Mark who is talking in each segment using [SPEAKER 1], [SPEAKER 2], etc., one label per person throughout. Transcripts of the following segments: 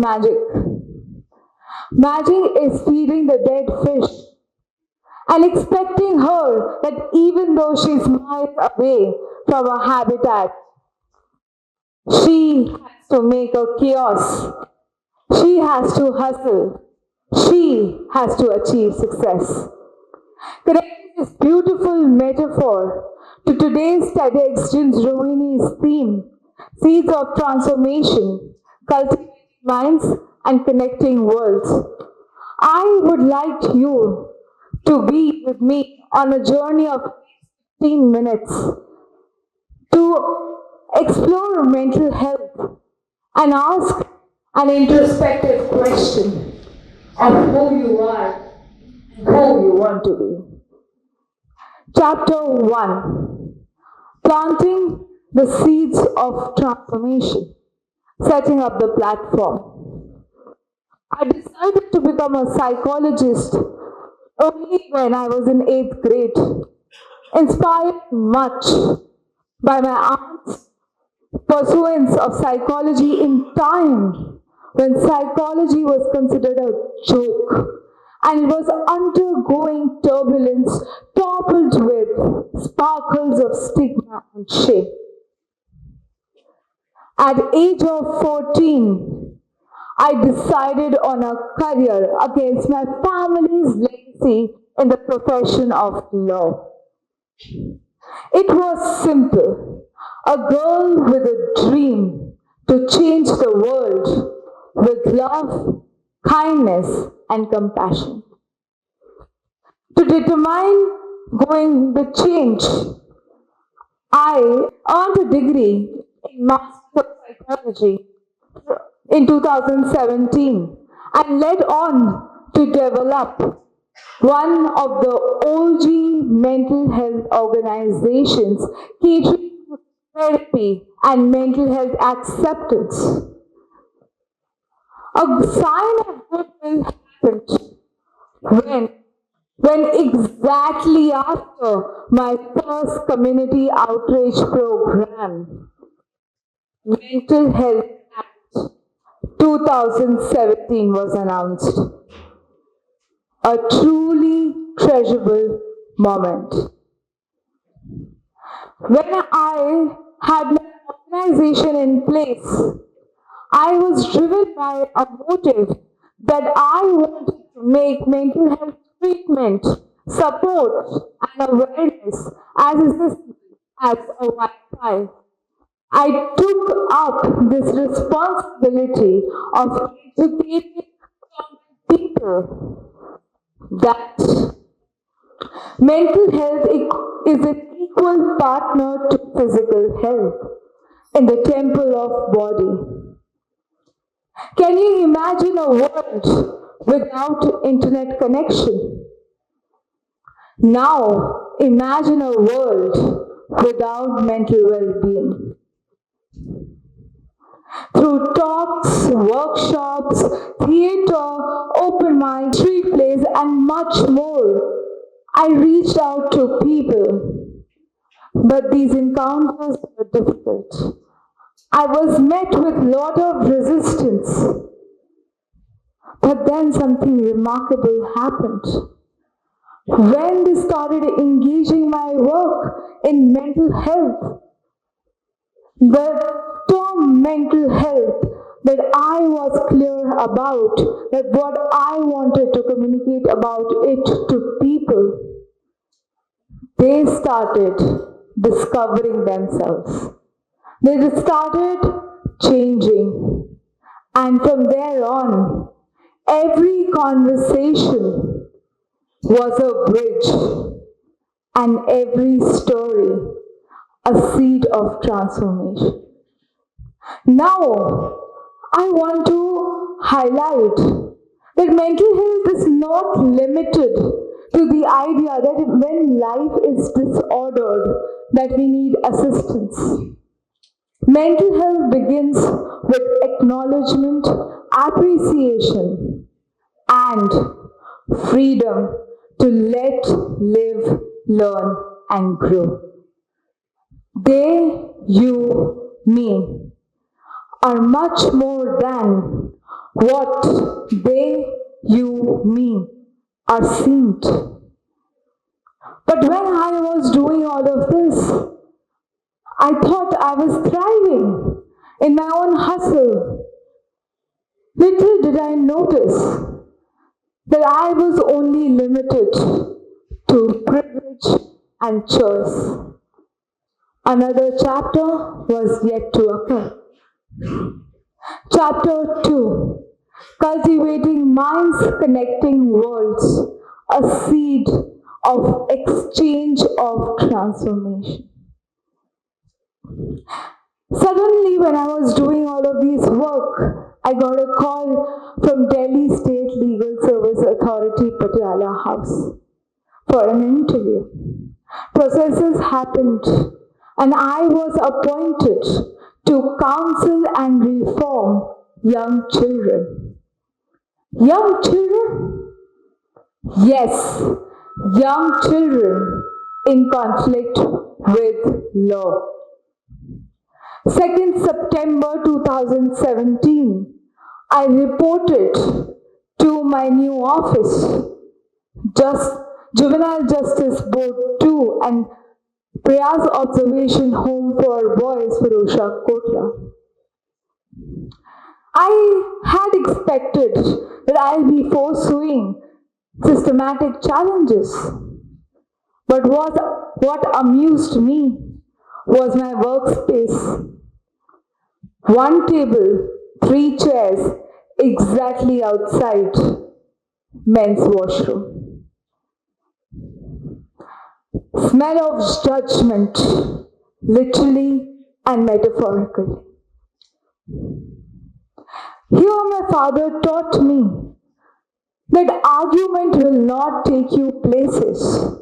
[SPEAKER 1] magic? Magic is feeding the dead fish and expecting her that even though she's miles away from her habitat, she has to make a chaos. She has to hustle. She has to achieve success. Connecting this beautiful metaphor to today's TEDxJIMS Rohini's theme, Seeds of Transformation, Cultivating Minds and Connecting Worlds. I would like you to be with me on a journey of 15 minutes to explore mental health and ask an introspective question of who you are and who you want to be. Chapter 1. Planting the Seeds of Transformation, Setting up the Platform. I decided to become a psychologist only when I was in 8th grade, inspired much by my aunt's pursuance of psychology in time when psychology was considered a joke and it was undergoing turbulence toppled with sparkles of stigma and shame. At age of 14, I decided on a career against my family's legacy in the profession of law. It was simple. A girl with a dream to change the world with love, kindness, and compassion. To determine going the change, I earned a degree in Master of Psychology in 2017 and led on to develop one of the OG mental health organizations catering to therapy and mental health acceptance. A sign of goodwill happened when exactly after my first community outreach program, Mental Health Act 2017 was announced. A truly treasurable moment. When I had my organization in place, I was driven by a motive that I wanted to make mental health treatment, support, and awareness as accessible as a Wi-Fi. I took up this responsibility of educating people that mental health is an equal partner to physical health in the temple of body. Can you imagine a world without internet connection? Now imagine a world without mental well-being. Through talks, workshops, theatre, open mic, street plays, and much more, I reached out to people. But these encounters were difficult. I was met with a lot of resistance. But then something remarkable happened. When they started engaging my work in mental health, the term mental health that I was clear about, that what I wanted to communicate about it to people, they started discovering themselves. They started changing. And from there on, every conversation was a bridge, and every story a seed of transformation. Now, I want to highlight that mental health is not limited to the idea that when life is disordered, that we need assistance. Mental health begins with acknowledgement, appreciation, and freedom to let, live, learn, and grow. They, you, me are much more than What they, you, me are seemed. But when I was doing all of this, I thought I was thriving in my own hustle. Little did I notice that I was only limited to privilege and choice. Another chapter was yet to occur. Chapter 2. Cultivating minds, connecting worlds. A seed of exchange of transformation. Suddenly, when I was doing all of this work, I got a call from Delhi State Legal Service Authority, Patiala House, for an interview. Processes happened, and I was appointed to counsel and reform young children. Young children? Yes, young children in conflict with law. 2nd September 2017, I reported to my new office, Juvenile Justice Board 2 and Prayas Observation Home for Boys, Firosha Kotla. I had expected that I'll be pursuing systematic challenges, but what amused me was my workspace. 1 table, 3 chairs, exactly outside men's washroom. Smell of judgment, literally and metaphorically. Here my father taught me that argument will not take you places.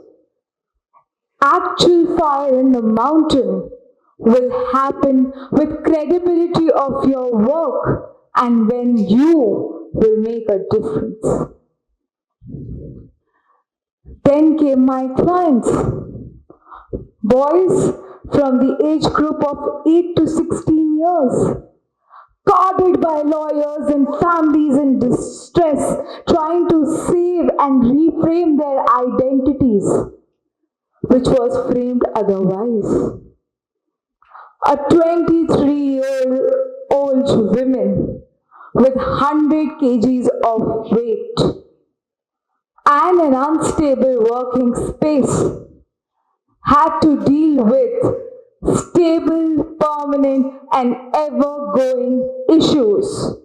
[SPEAKER 1] Actual fire in the mountain will happen with credibility of your work and when you will make a difference. Then came my clients, boys from the age group of 8 to 16 years, guarded by lawyers and families in distress, trying to save and reframe their identities, which was framed otherwise. A 23-year-old woman with 100 kgs of weight and an unstable working space had to deal with stable, permanent and ever-going issues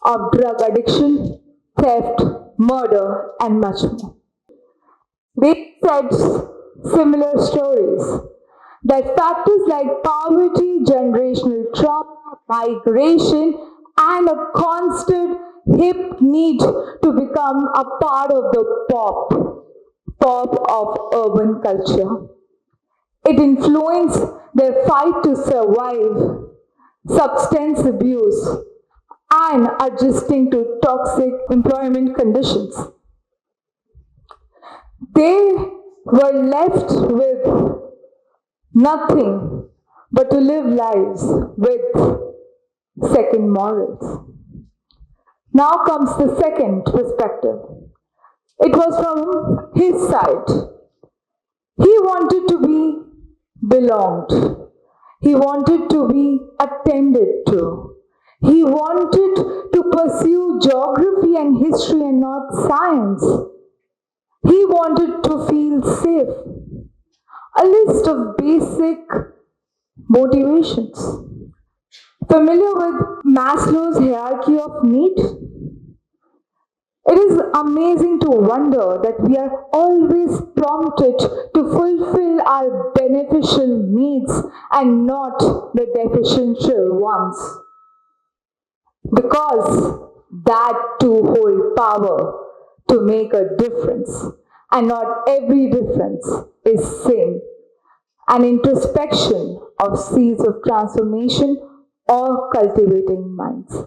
[SPEAKER 1] of drug addiction, theft, murder and much more. They said similar stories that factors like poverty, generational trauma, migration, and a constant hip need to become a part of the pop of urban culture. It influenced their fight to survive, substance abuse, and adjusting to toxic employment conditions. They were left with nothing but to live lives with second morals. Now comes the second perspective. It was from his side. He wanted to be belonged. He wanted to be attended to. He wanted to pursue geography and history and not science. He wanted to feel safe. A list of basic motivations. Familiar with Maslow's hierarchy of need? It is amazing to wonder that we are always prompted to fulfill our beneficial needs and not the deficient ones. Because that too hold power to make a difference, and not every difference is same. An introspection of seeds of transformation or cultivating minds.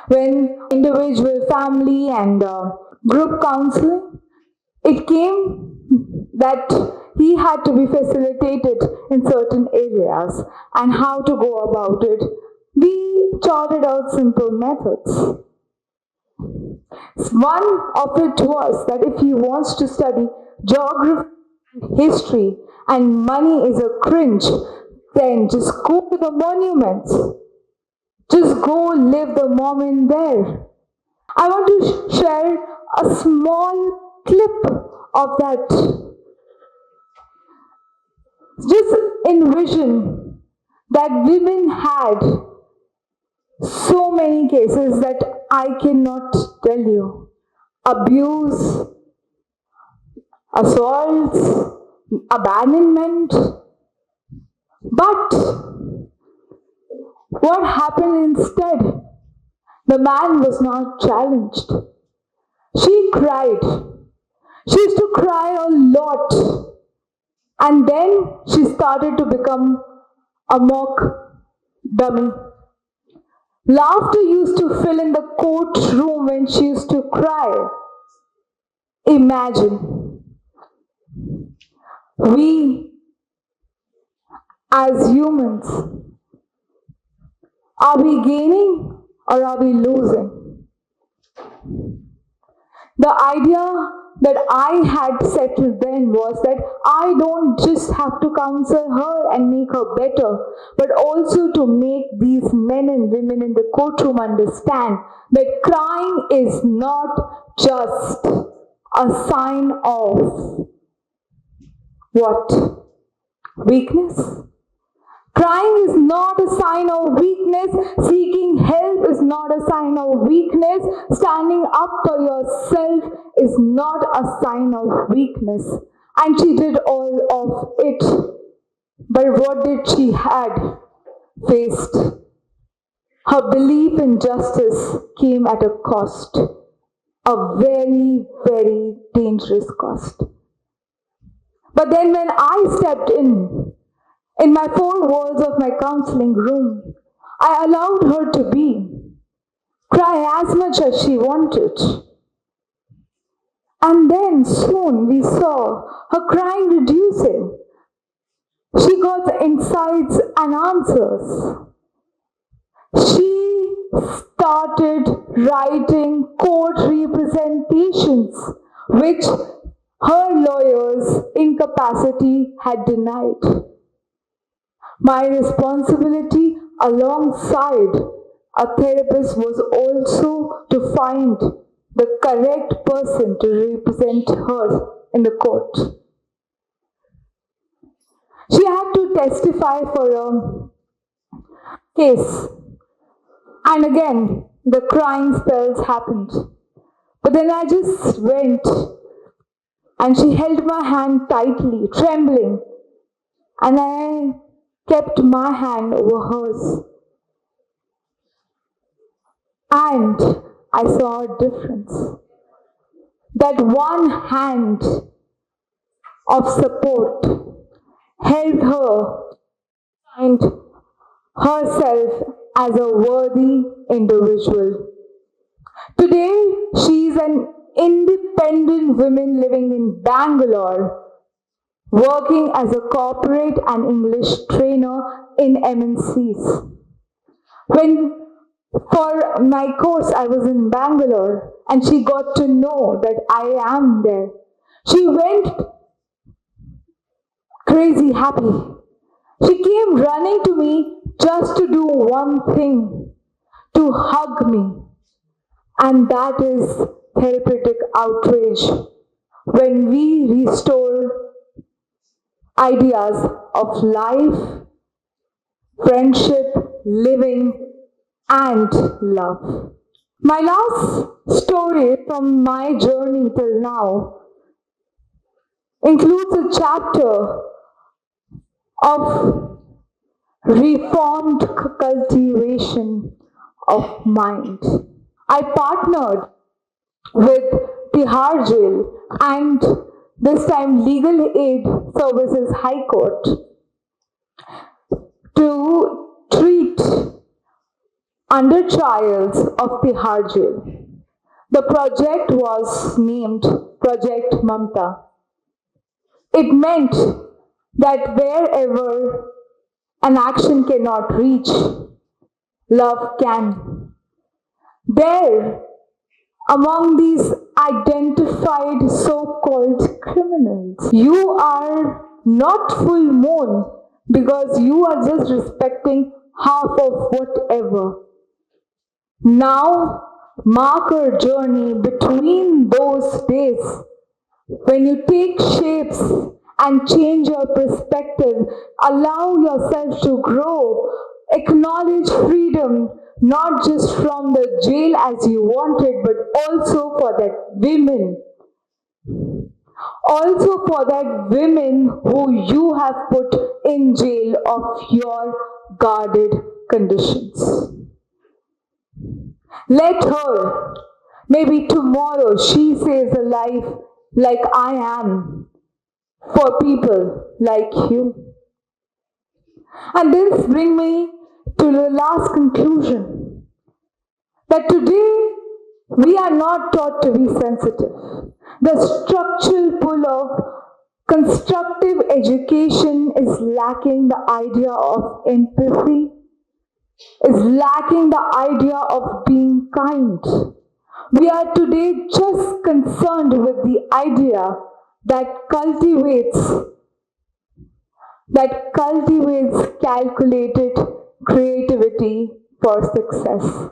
[SPEAKER 1] When individual, family and group counseling, it came that he had to be facilitated in certain areas and how to go about it. We charted out simple methods. One of it was that if he wants to study geography and history and money is a cringe, then just go to the monuments. Just go live the moment there. I want to share a small clip of that. Just envision that women had so many cases that I cannot tell you. Abuse, assaults, abandonment. But what happened instead? The man was not challenged. She cried. She used to cry a lot. And then she started to become a mock dummy. Laughter used to fill in the courtroom when she used to cry. Imagine, we as humans, are we gaining or are we losing? The idea that I had settled then was that I don't just have to counsel her and make her better, but also to make these men and women in the courtroom understand that crying is not just a sign of what? Weakness? Crying is not a sign of weakness. Seeking help is not a sign of weakness. Standing up for yourself is not a sign of weakness. And she did all of it. But what did she had faced? Her belief in justice came at a cost. A very, very dangerous cost. But then when I stepped in my four walls of my counseling room, I allowed her to cry as much as she wanted. And then soon we saw her crying reducing. She got insights and answers. She started writing court representations, which her lawyer's incapacity had denied. My responsibility alongside a therapist was also to find the correct person to represent her in the court. She had to testify for a case. And again, the crying spells happened. But then I just went and she held my hand tightly, trembling. And I kept my hand over hers. And I saw a difference. That one hand of support helped her find herself as a worthy individual. Today, she is an independent woman living in Bangalore, working as a corporate and English trainer in MNCs. When for my course I was in Bangalore and she got to know that I am there, she went crazy happy. She came running to me just to do one thing, to hug me. And that is therapeutic outrage. When we restore ideas of life, friendship, living, and love. My last story from my journey till now includes a chapter of reformed cultivation of mind. I partnered with Tihar Jail and this time Legal Aid Services High Court to treat undertrials of Tihar Jail. The project was named Project Mamta. It meant that wherever an action cannot reach, love can. There, among these identified so-called criminals. You are not full moon because you are just respecting half of whatever. Now, mark our journey between those days when you take shapes and change your perspective, allow yourself to grow, acknowledge freedom, not just from the jail as you wanted, but also for that women. Also for that women who you have put in jail of your guarded conditions. Let her, maybe tomorrow, she saves a life like I am for people like you. And this brings me to the last conclusion, that today we are not taught to be sensitive. The structural pull of constructive education is lacking the idea of empathy, is lacking the idea of being kind. We are today just concerned with the idea that cultivates calculated creativity for success.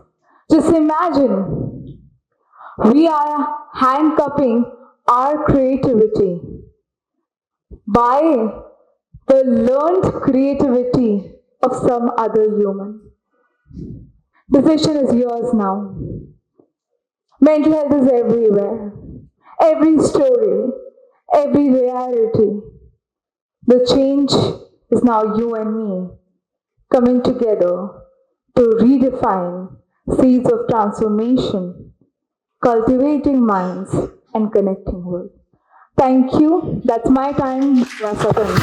[SPEAKER 1] Just imagine, we are handcuffing our creativity by the learned creativity of some other human. Decision is yours now. Mental health is everywhere. Every story, every reality. The change is now you and me coming together to redefine seeds of transformation, cultivating minds and connecting world. Thank you. That's my time. Jigyasa Tandon.